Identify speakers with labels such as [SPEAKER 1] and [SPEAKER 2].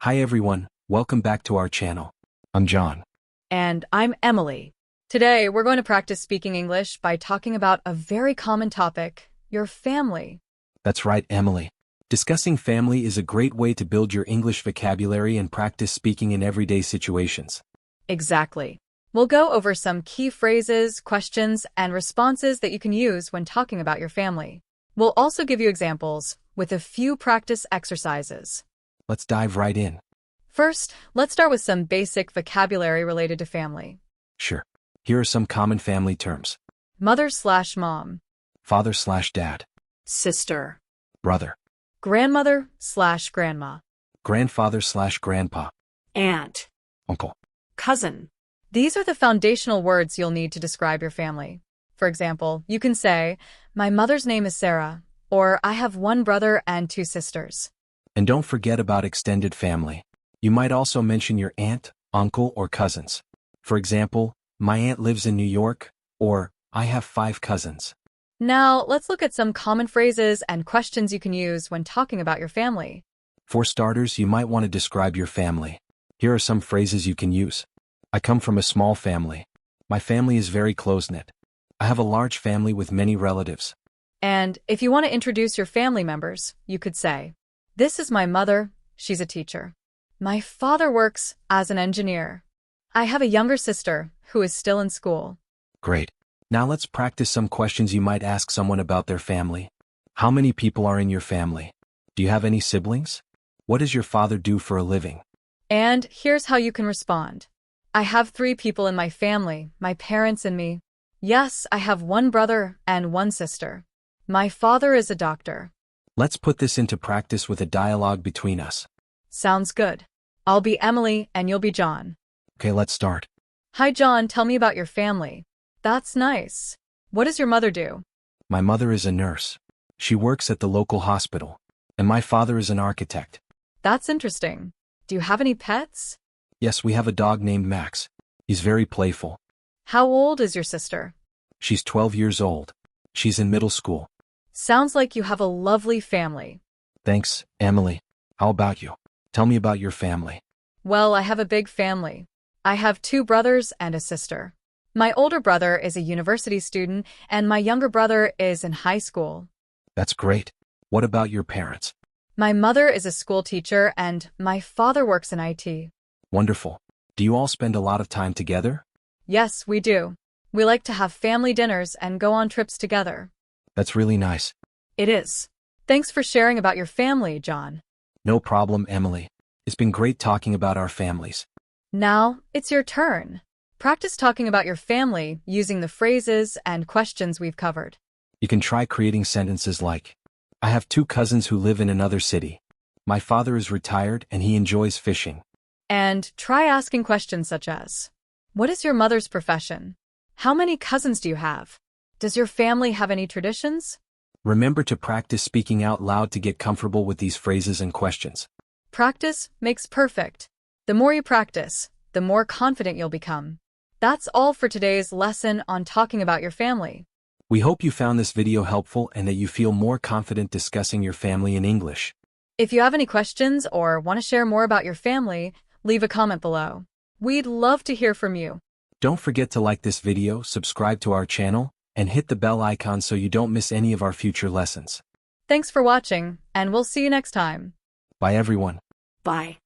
[SPEAKER 1] Hi everyone, welcome back to our channel. I'm John.
[SPEAKER 2] And I'm Emily. Today, we're going to practice speaking English by talking about a very common topic, your family.
[SPEAKER 1] That's right, Emily. Discussing family is a great way to build your English vocabulary and practice speaking in everyday situations.
[SPEAKER 2] Exactly. We'll go over some key phrases, questions, and responses that you can use when talking about your family. We'll also give you examples with a few practice exercises.
[SPEAKER 1] Let's dive right in.
[SPEAKER 2] First, let's start with some basic vocabulary related to family.
[SPEAKER 1] Sure. Here are some common family terms.
[SPEAKER 2] Mother/mom,
[SPEAKER 1] Father/dad,
[SPEAKER 2] sister,
[SPEAKER 1] brother,
[SPEAKER 2] grandmother/grandma,
[SPEAKER 1] grandfather/grandpa,
[SPEAKER 2] aunt,
[SPEAKER 1] uncle.
[SPEAKER 2] cousin. These are the foundational words you'll need to describe your family. For example, you can say, "My mother's name is Sarah," or "I have one brother and two sisters."
[SPEAKER 1] And don't forget about extended family. You might also mention your aunt, uncle, or cousins. For example, "My aunt lives in New York," or "I have 5 cousins."
[SPEAKER 2] Now, let's look at some common phrases and questions you can use when talking about your family.
[SPEAKER 1] For starters, you might want to describe your family. Here are some phrases you can use. I come from a small family. My family is very close-knit. I have a large family with many relatives.
[SPEAKER 2] And if you want to introduce your family members, you could say, "This is my mother, she's a teacher. My father works as an engineer. I have a younger sister who is still in school."
[SPEAKER 1] Great. Now let's practice some questions you might ask someone about their family. How many people are in your family? Do you have any siblings? What does your father do for a living?
[SPEAKER 2] And here's how you can respond. I have 3 people in my family, my parents and me. Yes, I have one brother and one sister. My father is a doctor.
[SPEAKER 1] Let's put this into practice with a dialogue between us.
[SPEAKER 2] Sounds good. I'll be Emily and you'll be John.
[SPEAKER 1] Okay, let's start.
[SPEAKER 2] Hi John, tell me about your family. That's nice. What does your mother do?
[SPEAKER 1] My mother is a nurse. She works at the local hospital. And my father is an architect.
[SPEAKER 2] That's interesting. Do you have any pets?
[SPEAKER 1] Yes, we have a dog named Max. He's very playful.
[SPEAKER 2] How old is your sister?
[SPEAKER 1] She's 12 years old. She's in middle school.
[SPEAKER 2] Sounds like you have a lovely family.
[SPEAKER 1] Thanks, Emily. How about you? Tell me about your family.
[SPEAKER 2] Well, I have a big family. I have 2 brothers and a sister. My older brother is a university student, and my younger brother is in high school.
[SPEAKER 1] That's great. What about your parents?
[SPEAKER 2] My mother is a school teacher, and my father works in IT.
[SPEAKER 1] Wonderful. Do you all spend a lot of time together?
[SPEAKER 2] Yes, we do. We like to have family dinners and go on trips together.
[SPEAKER 1] That's really nice.
[SPEAKER 2] It is. Thanks for sharing about your family, John.
[SPEAKER 1] No problem, Emily. It's been great talking about our families.
[SPEAKER 2] Now, it's your turn. Practice talking about your family using the phrases and questions we've covered.
[SPEAKER 1] You can try creating sentences like, I have 2 cousins who live in another city. My father is retired and he enjoys fishing.
[SPEAKER 2] And try asking questions such as, what is your mother's profession? How many cousins do you have? Does your family have any traditions?
[SPEAKER 1] Remember to practice speaking out loud to get comfortable with these phrases and questions.
[SPEAKER 2] Practice makes perfect. The more you practice, the more confident you'll become. That's all for today's lesson on talking about your family.
[SPEAKER 1] We hope you found this video helpful and that you feel more confident discussing your family in English.
[SPEAKER 2] If you have any questions or want to share more about your family, leave a comment below. We'd love to hear from you.
[SPEAKER 1] Don't forget to like this video, subscribe to our channel, and hit the bell icon so you don't miss any of our future lessons.
[SPEAKER 2] Thanks for watching, and we'll see you next time.
[SPEAKER 1] Bye everyone.
[SPEAKER 2] Bye.